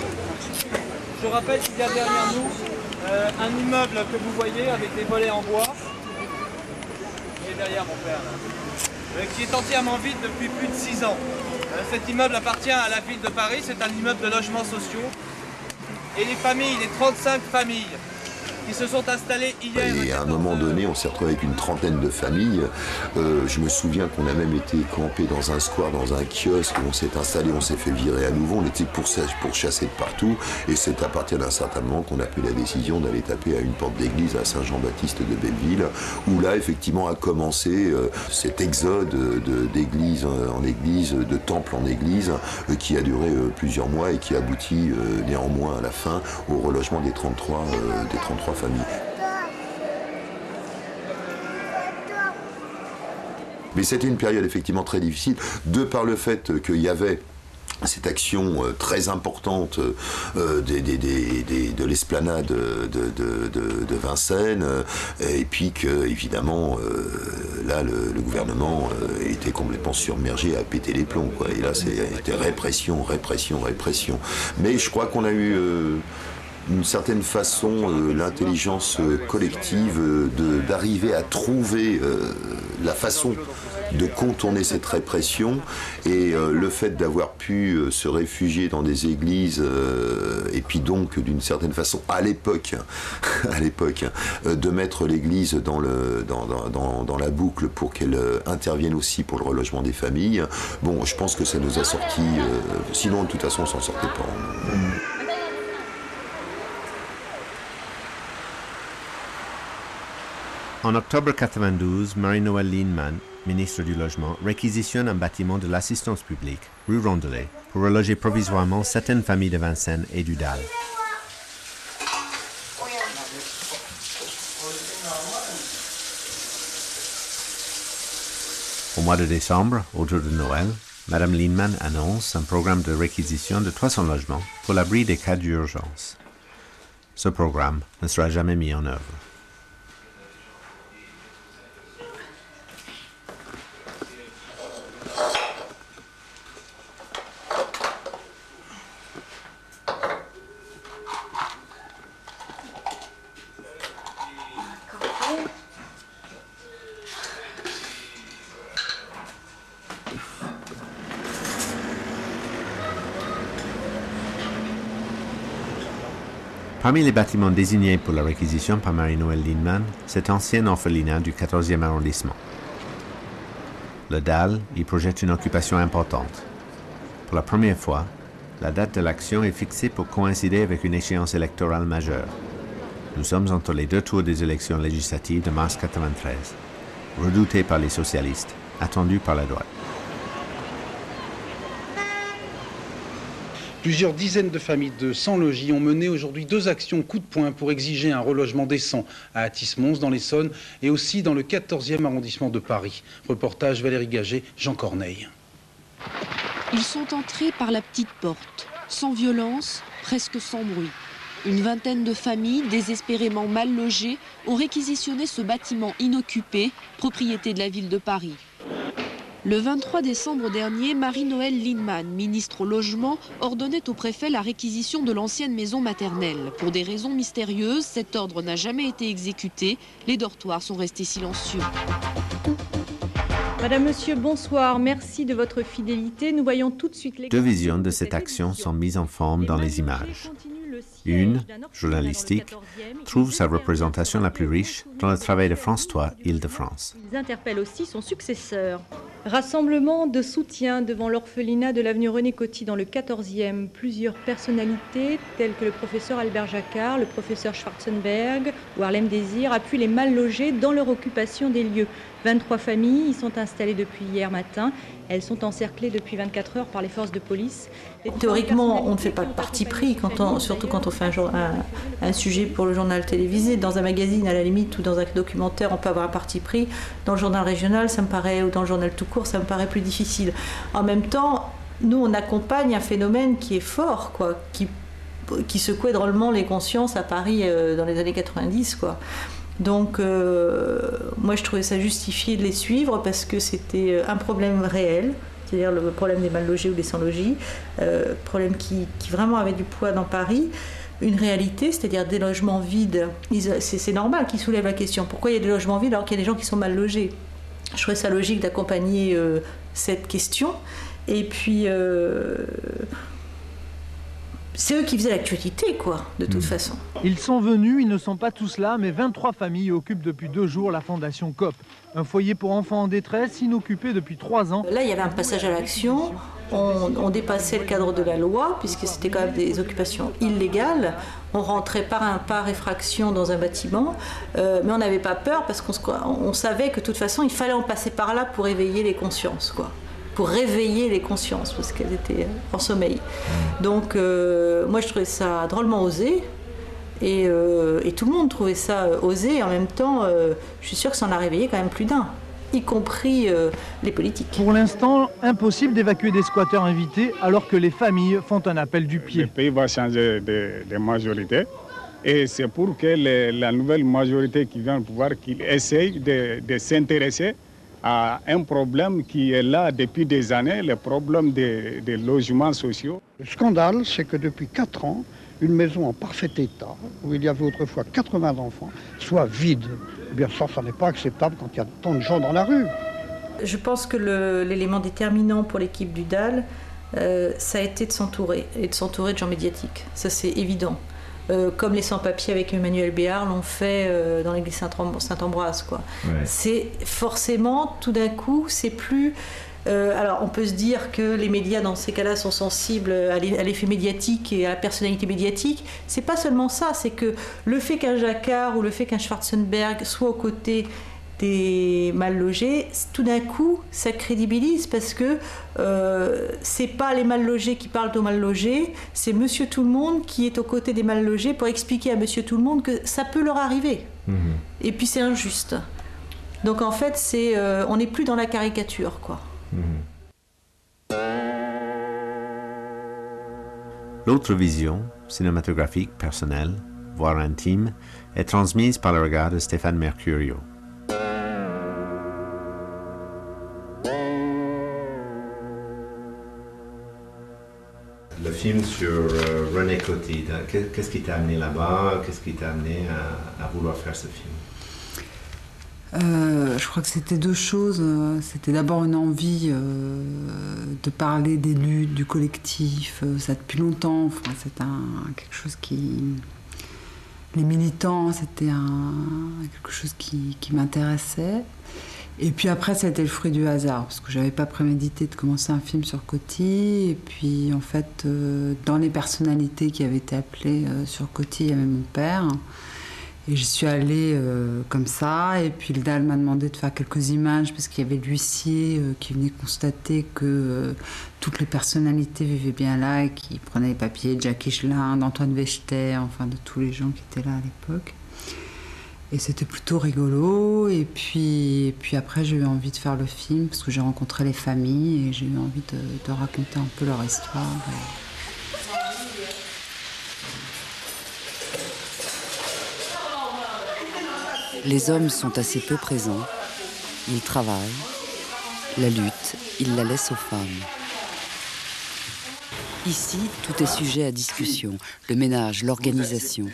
Je rappelle qu'il y a derrière nous un immeuble que vous voyez avec des volets en bois, qui est derrière mon père là, qui est entièrement vide depuis plus de 6 ans. Cet immeuble appartient à la ville de Paris, c'est un immeuble de logements sociaux. Et les familles, les 35 familles qui se sont installées hier... Et à un moment donné, on s'est retrouvé avec une trentaine de familles. Je me souviens qu'on a même été campé dans un square, dans un kiosque, où on s'est installé, on s'est fait virer à nouveau. On était pourchassés de partout. Et c'est à partir d'un certain moment qu'on a pris la décision d'aller taper à une porte d'église à Saint-Jean-Baptiste de Belleville, où là, effectivement, a commencé cet exode d'église en église, de temple en église, qui a duré plusieurs mois et qui aboutit néanmoins à la fin au relogement des 33 familles. Mais c'était une période effectivement très difficile, de par le fait qu'il y avait cette action très importante de l'esplanade de Vincennes, et puis que évidemment là le gouvernement était complètement submergé à péter les plombs, quoi. Et là c'était répression. Mais je crois qu'on a eu d'une certaine façon l'intelligence collective d'arriver à trouver la façon de contourner cette répression, et le fait d'avoir pu se réfugier dans des églises et puis donc d'une certaine façon à l'époque de mettre l'église dans la boucle pour qu'elle intervienne aussi pour le relogement des familles. Bon, je pense que ça nous a sorti, sinon de toute façon on s'en sortait pas. En octobre 92, Marie-Noëlle Lienemann, ministre du Logement, réquisitionne un bâtiment de l'assistance publique, rue Rondelet, pour reloger provisoirement certaines familles de Vincennes et du DAL. Au mois de décembre, autour de Noël, Madame Lienemann annonce un programme de réquisition de 300 logements pour l'abri des cas d'urgence. Ce programme ne sera jamais mis en œuvre. Parmi les bâtiments désignés pour la réquisition par Marie-Noëlle Lienemann, cet ancien orphelinat du 14e arrondissement. Le DAL y projette une occupation importante. Pour la première fois, la date de l'action est fixée pour coïncider avec une échéance électorale majeure. Nous sommes entre les deux tours des élections législatives de mars 1993, redoutées par les socialistes, attendues par la droite. Plusieurs dizaines de familles de sans-logis ont mené aujourd'hui 2 actions coup de poing pour exiger un relogement décent à Athis-Mons dans l'Essonne et aussi dans le 14e arrondissement de Paris. Reportage Valérie Gaget, Jean Corneille. Ils sont entrés par la petite porte, sans violence, presque sans bruit. Une vingtaine de familles, désespérément mal logées, ont réquisitionné ce bâtiment inoccupé, propriété de la ville de Paris. Le 23 décembre dernier, Marie-Noëlle Lienemann, ministre au Logement, ordonnait au préfet la réquisition de l'ancienne maison maternelle. Pour des raisons mystérieuses, cet ordre n'a jamais été exécuté. Les dortoirs sont restés silencieux. Madame, Monsieur, bonsoir. Merci de votre fidélité. Nous voyons tout de suite les... 2 visions de cette action sont mises en forme dans les images. Une, journalistique, trouve sa représentation la plus riche dans le travail de France 3, Île-de-France. Ils interpellent aussi son successeur. Rassemblement de soutien devant l'orphelinat de l'avenue René Coty dans le 14e. Plusieurs personnalités, telles que le professeur Albert Jacquard, le professeur Schwarzenberg ou Harlem Désir, appuient les mal logés dans leur occupation des lieux. 23 familles y sont installées depuis hier matin. Elles sont encerclées depuis 24 heures par les forces de police. Théoriquement, on ne fait pas de parti pris, surtout quand on fait un sujet pour le journal télévisé. Dans un magazine, à la limite, ou dans un documentaire, on peut avoir un parti pris. Dans le journal régional, ça me paraît, ou dans le journal tout court, ça me paraît plus difficile. En même temps, nous, on accompagne un phénomène qui est fort, quoi, qui secouait drôlement les consciences à Paris dans les années 90, quoi. Donc, moi, je trouvais ça justifié de les suivre parce que c'était un problème réel, c'est-à-dire le problème des mal logés ou des sans logis, problème qui vraiment avait du poids dans Paris. Une réalité, c'est-à-dire des logements vides. C'est normal qu'ils soulèvent la question. Pourquoi il y a des logements vides alors qu'il y a des gens qui sont mal logés? Je trouvais ça logique d'accompagner cette question. Et puis, c'est eux qui faisaient l'actualité, quoi, de toute façon. Ils sont venus, ils ne sont pas tous là, mais 23 familles occupent depuis 2 jours la Fondation COP. Un foyer pour enfants en détresse, inoccupé depuis 3 ans. Là, il y avait un passage à l'action. On dépassait le cadre de la loi, puisque c'était quand même des occupations illégales. On rentrait par effraction dans un bâtiment, mais on n'avait pas peur parce qu'on savait que de toute façon, il fallait en passer par là pour éveiller les consciences, quoi. Pour réveiller les consciences, parce qu'elles étaient en sommeil. Donc, moi, je trouvais ça drôlement osé. Et tout le monde trouvait ça osé. Et en même temps, je suis sûre que ça en a réveillé quand même plus d'un, y compris les politiques. Pour l'instant, impossible d'évacuer des squatteurs invités alors que les familles font un appel du pied. Le pays va changer de majorité et c'est pour que la nouvelle majorité qui vient au pouvoir qu'il essaye de s'intéresser à un problème qui est là depuis des années, le problème des logements sociaux. Le scandale, c'est que depuis 4 ans, une maison en parfait état, où il y avait autrefois 80 enfants, soit vide. Eh bien ça n'est pas acceptable quand il y a tant de gens dans la rue. Je pense que l'élément déterminant pour l'équipe du DAL, ça a été de s'entourer, et de s'entourer de gens médiatiques. Ça, c'est évident. Comme les sans-papiers avec Emmanuel Béard l'ont fait dans l'église Saint-Ambroise, quoi. Ouais. C'est forcément, tout d'un coup, c'est plus... alors, on peut se dire que les médias, dans ces cas-là, sont sensibles à l'effet médiatique et à la personnalité médiatique. C'est pas seulement ça, c'est que le fait qu'un Jacquard ou le fait qu'un Schwarzenberg soit aux côtés des mal logés, tout d'un coup, ça crédibilise parce que c'est pas les mal logés qui parlent aux mal logés, c'est Monsieur Tout-le-Monde qui est aux côtés des mal logés pour expliquer à Monsieur Tout-le-Monde que ça peut leur arriver. Et puis c'est injuste. Donc en fait, on n'est plus dans la caricature, quoi. L'autre vision, cinématographique, personnelle, voire intime, est transmise par le regard de Stéphane Mercurio. Le film sur René Coty, qu'est-ce qui t'a amené là-bas? Qu'est-ce qui t'a amené à vouloir faire ce film? Je crois que c'était 2 choses. C'était d'abord une envie de parler des luttes, du collectif, ça depuis longtemps. Enfin, c'est quelque chose qui... Les militants, c'était quelque chose qui m'intéressait. Et puis après, ça a été le fruit du hasard, parce que je n'avais pas prémédité de commencer un film sur Coty. Et puis, en fait, dans les personnalités qui avaient été appelées sur Coty, il y avait mon père. Et j'y suis allée comme ça. Et puis, le DAL m'a demandé de faire quelques images, parce qu'il y avait l'huissier qui venait constater que toutes les personnalités vivaient bien là, et qui prenaient les papiers de Jacques Higelin, d'Antoine Vechter, enfin de tous les gens qui étaient là à l'époque. Et c'était plutôt rigolo. Et puis après, j'ai eu envie de faire le film parce que j'ai rencontré les familles et j'ai eu envie de raconter un peu leur histoire. Les hommes sont assez peu présents. Ils travaillent. La lutte, ils la laissent aux femmes. Ici, tout est sujet à discussion. Le ménage, l'organisation.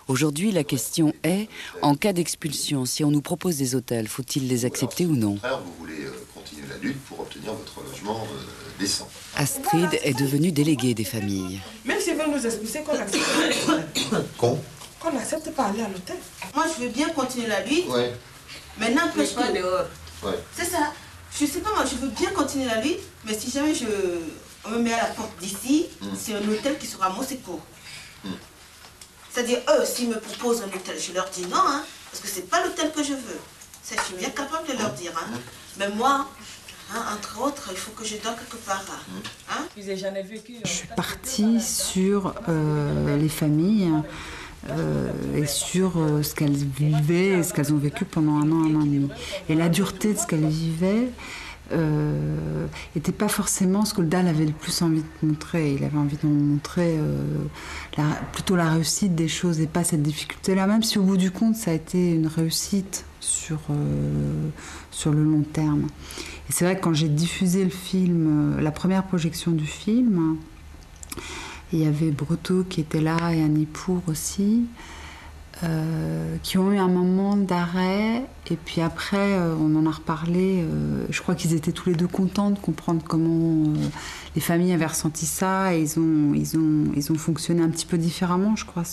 Aujourd'hui, la question est, en cas d'expulsion, si on nous propose des hôtels, faut-il les accepter ou non? Vous voulez continuer la lutte pour obtenir votre logement décent. Astrid est devenue déléguée des familles. Même s'ils veulent nous expulser, qu'on accepte pas à l'hôtel. Qu'on n'accepte pas aller à l'hôtel. Moi, je veux bien continuer la lutte. Ouais. Maintenant, parce que... Ouais. C'est ça. Je sais pas, moi, je veux bien continuer la lutte, mais si jamais on me met à la porte d'ici, c'est un hôtel qui sera mon secours. C'est-à-dire, eux, s'ils me proposent un hôtel, je leur dis non, hein, parce que c'est pas l'hôtel que je veux. Ça, je suis bien capable de leur dire. Hein. Mais moi, hein, entre autres, il faut que je dors quelque part. Hein. Je suis partie sur les familles et sur ce qu'elles vivaient et ce qu'elles ont vécu pendant un an et demi. Et la dureté de ce qu'elles vivaient n'était pas forcément ce que le DAL avait le plus envie de montrer. Il avait envie de montrer plutôt la réussite des choses et pas cette difficulté-là, même si au bout du compte, ça a été une réussite sur le long terme. Et c'est vrai que quand j'ai diffusé le film, la première projection du film, il y avait Breteau qui était là et Annie Pour aussi, qui ont eu un moment d'arrêt, et puis après on en a reparlé. Je crois qu'ils étaient tous les deux contents de comprendre comment les familles avaient ressenti ça, et ils ont fonctionné un petit peu différemment, je crois,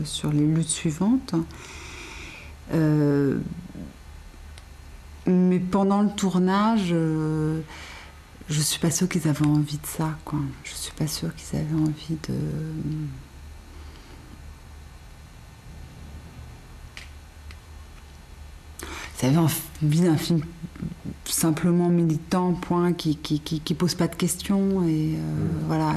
sur les luttes suivantes. Mais pendant le tournage, je suis pas sûre qu'ils avaient envie de ça, quoi. Je suis pas sûre qu'ils avaient envie de... Ils avaient envie d'un film simplement militant, point, qui pose pas de questions, et voilà.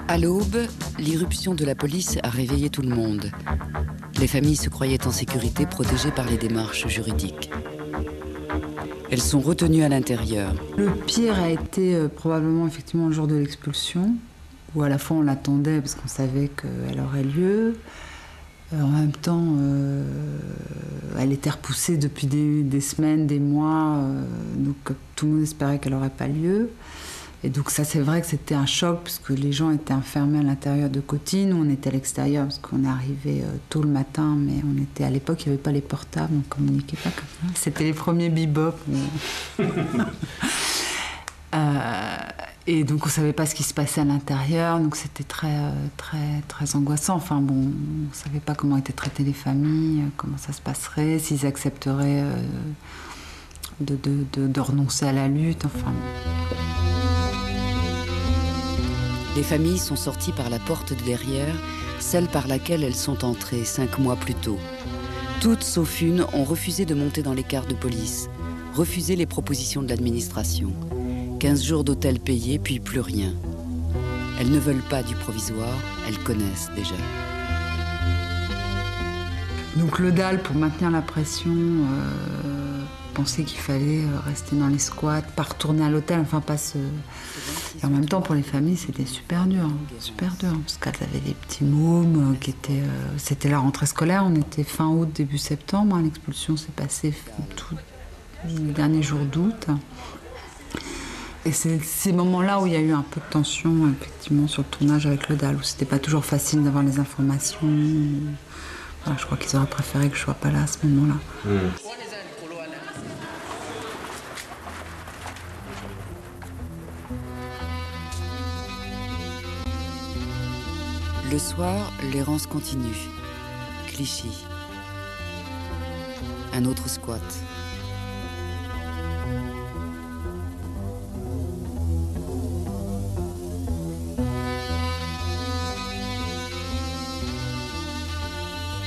À l'aube, l'irruption de la police a réveillé tout le monde. Les familles se croyaient en sécurité, protégées par les démarches juridiques. Elles sont retenues à l'intérieur. Le pire a été probablement effectivement le jour de l'expulsion, où à la fois on l'attendait parce qu'on savait qu'elle aurait lieu. En même temps, elle était repoussée depuis des semaines, des mois, donc tout le monde espérait qu'elle n'aurait pas lieu. Et donc ça, c'est vrai que c'était un choc, parce que les gens étaient enfermés à l'intérieur de Coty. Nous, on était à l'extérieur, parce qu'on est arrivé tôt le matin, mais on était à l'époque, il n'y avait pas les portables, on ne communiquait pas comme ça. C'était les premiers bebop. Et donc on ne savait pas ce qui se passait à l'intérieur, donc c'était très angoissant. Enfin bon, on ne savait pas comment étaient traitées les familles, comment ça se passerait, s'ils accepteraient de renoncer à la lutte, enfin... Les familles sont sorties par la porte de derrière, celle par laquelle elles sont entrées 5 mois plus tôt. Toutes, sauf une, ont refusé de monter dans les cars de police, refusé les propositions de l'administration. 15 jours d'hôtel payés, puis plus rien. Elles ne veulent pas du provisoire, elles connaissent déjà. Donc le DAL, pour maintenir la pression, pensait qu'il fallait rester dans les squats, pas retourner à l'hôtel, enfin pas se... Et en même temps, pour les familles, c'était super dur, parce qu'elles avaient des petits mômes qui étaient... C'était la rentrée scolaire, on était fin août, début septembre, hein, l'expulsion s'est passée tout le dernier jour d'août. Et c'est ces moments-là où il y a eu un peu de tension, effectivement, sur le tournage avec le DAL, où c'était pas toujours facile d'avoir les informations. Voilà, je crois qu'ils auraient préféré que je sois pas là à ce moment-là. Le soir, l'errance continue. Clichy. Un autre squat.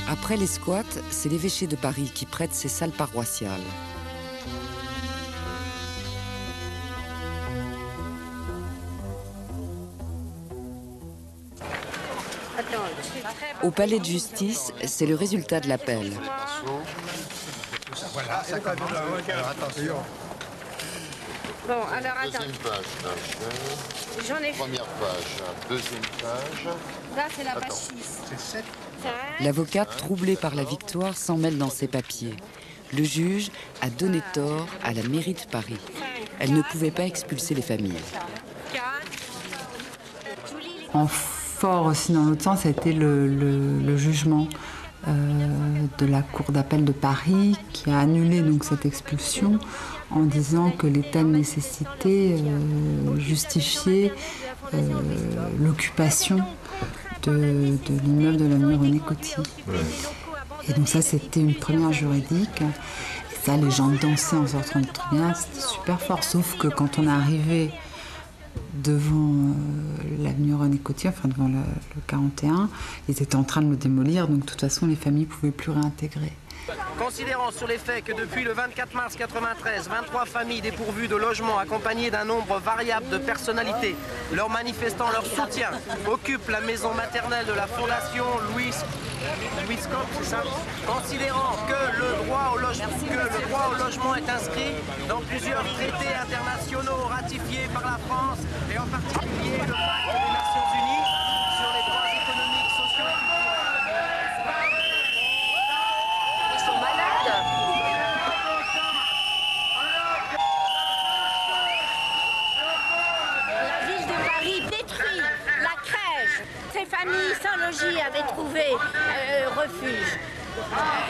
Après les squats, c'est l'évêché de Paris qui prête ses salles paroissiales. Au palais de justice, c'est le résultat de l'appel. Voilà, ça commence. Alors, attention. Bon, alors attends. Deuxième page, J'en ai... Première page, deuxième page. Là, c'est la page 6. C'est 7. L'avocate, troublée par la victoire, s'en mêle dans ses papiers. Le juge a donné tort à la mairie de Paris. Elle ne pouvait pas expulser les familles. En fort aussi dans l'autre sens, ça a été le jugement de la Cour d'appel de Paris qui a annulé donc cette expulsion en disant que l'état de nécessité justifiait l'occupation de l'immeuble de l'avenue René Coty. Et donc ça, c'était une première juridique. Et ça, les gens dansaient en sortant du tribunal, c'était super fort. Sauf que quand on est arrivé devant l'avenue René Coty, enfin devant le 41. Ils étaient en train de le démolir, donc de toute façon les familles ne pouvaient plus réintégrer. Considérant sur les faits que depuis le 24 mars 1993, 23 familles dépourvues de logement accompagnées d'un nombre variable de personnalités leur manifestant leur soutien occupent la maison maternelle de la Fondation Louis Koch, c'est ça ? Considérant que le droit au logement est inscrit dans plusieurs traités internationaux ratifiés par la France et en particulier le pacte des Nations Unies sur les droits économiques, sociaux et culturels. Ils sont malades. La ville de Paris détruit la crèche. Ces familles sans logis avaient trouvé refuge.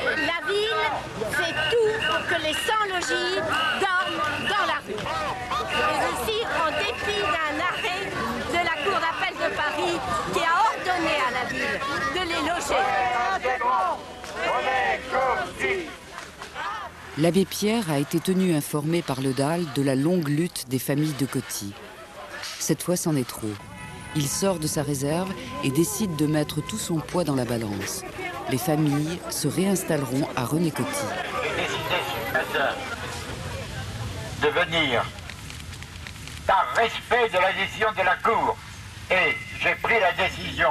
La ville fait tout pour que les sans-logis dorment dans la rue. Et ceci en dépit d'un arrêt de la Cour d'appel de Paris qui a ordonné à la ville de les loger. L'abbé Pierre a été tenu informé par le DAL de la longue lutte des familles de Coty. Cette fois, c'en est trop. Il sort de sa réserve et décide de mettre tout son poids dans la balance. Les familles se réinstalleront à René Coty. J'ai décidé ce matin de venir par respect de la décision de la Cour. Et j'ai pris la décision.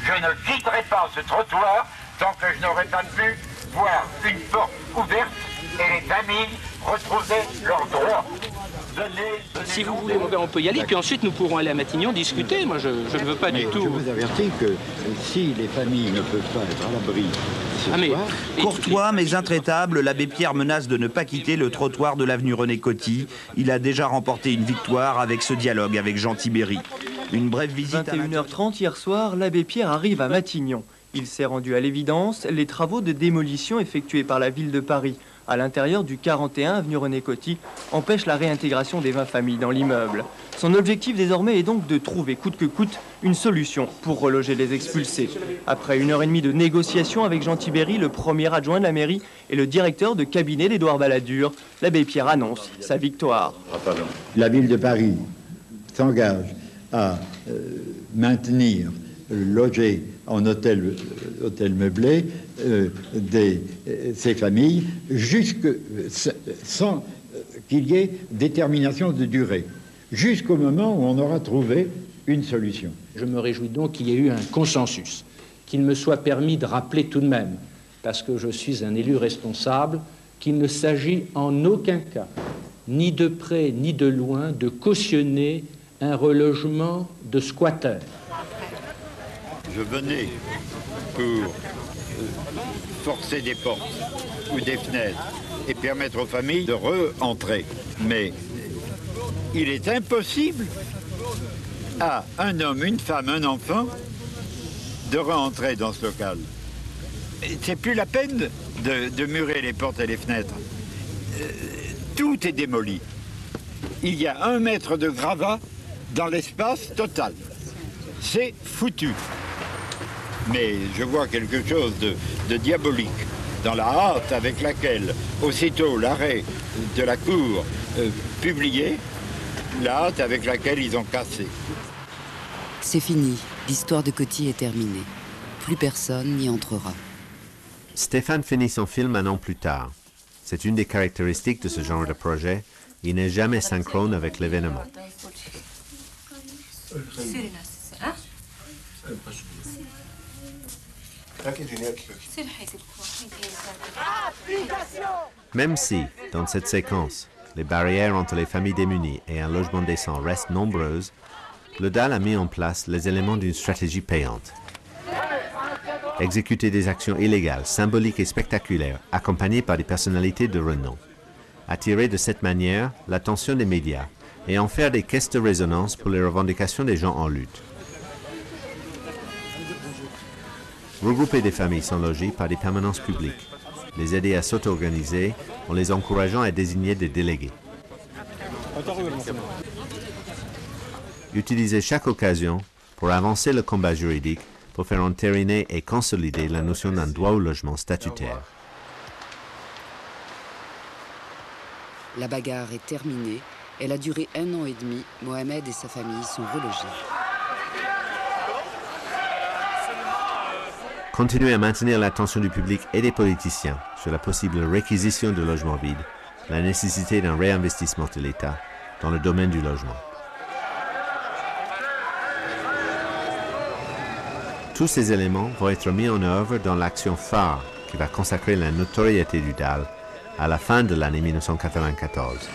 Je ne quitterai pas ce trottoir tant que je n'aurai pas pu voir une porte ouverte et les familles retrouver leurs droits. Si vous voulez, on peut y aller, puis ensuite nous pourrons aller à Matignon discuter. Moi, je ne veux pas du tout. Je vous avertis que si les familles ne peuvent pas être à l'abri ce soir... Courtois mais intraitable, l'abbé Pierre menace de ne pas quitter le trottoir de l'avenue René Coty. Il a déjà remporté une victoire avec ce dialogue avec Jean Tibéri. Une brève visite 21h30 hier soir, l'abbé Pierre arrive à Matignon. Il s'est rendu à l'évidence les travaux de démolition effectués par la ville de Paris à l'intérieur du 41 avenue René Coty empêchent la réintégration des 20 familles dans l'immeuble. Son objectif désormais est donc de trouver coûte que coûte une solution pour reloger les expulsés. Après 1h30 de négociations avec Jean Tibéri, le premier adjoint de la mairie et le directeur de cabinet d'Édouard Balladur, l'abbé Pierre annonce sa victoire. La ville de Paris s'engage à maintenir, loger en hôtel meublé ces familles, sans qu'il y ait détermination de durée, jusqu'au moment où on aura trouvé une solution. Je me réjouis donc qu'il y ait eu un consensus, qu'il me soit permis de rappeler tout de même, parce que je suis un élu responsable, qu'il ne s'agit en aucun cas, ni de près ni de loin, de cautionner un relogement de squatteurs. Je venais pour forcer des portes ou des fenêtres et permettre aux familles de re-entrer. Mais il est impossible à un homme, une femme, un enfant de re-entrer dans ce local. C'est plus la peine de murer les portes et les fenêtres. Tout est démoli. Il y a 1 mètre de gravat dans l'espace total. C'est foutu. Mais je vois quelque chose de diabolique dans la hâte avec laquelle, aussitôt l'arrêt de la Cour publié, la hâte avec laquelle ils ont cassé. C'est fini, l'histoire de Coty est terminée. Plus personne n'y entrera. Stéphane finit son film 1 an plus tard. C'est une des caractéristiques de ce genre de projet. Il n'est jamais synchrone avec l'événement. Même si, dans cette séquence, les barrières entre les familles démunies et un logement décent restent nombreuses, le DAL a mis en place les éléments d'une stratégie payante. Exécuter des actions illégales, symboliques et spectaculaires, accompagnées par des personnalités de renom. Attirer de cette manière l'attention des médias et en faire des caisses de résonance pour les revendications des gens en lutte. Regrouper des familles sans logis par des permanences publiques. Les aider à s'auto-organiser en les encourageant à désigner des délégués. Utiliser chaque occasion pour avancer le combat juridique pour faire entériner et consolider la notion d'un droit au logement statutaire. La bagarre est terminée Elle a duré 1 an et demi. Mohamed et sa famille sont relogés. Continuer à maintenir l'attention du public et des politiciens sur la possible réquisition de logements vides, la nécessité d'un réinvestissement de l'État dans le domaine du logement. Tous ces éléments vont être mis en œuvre dans l'action phare qui va consacrer la notoriété du DAL à la fin de l'année 1994.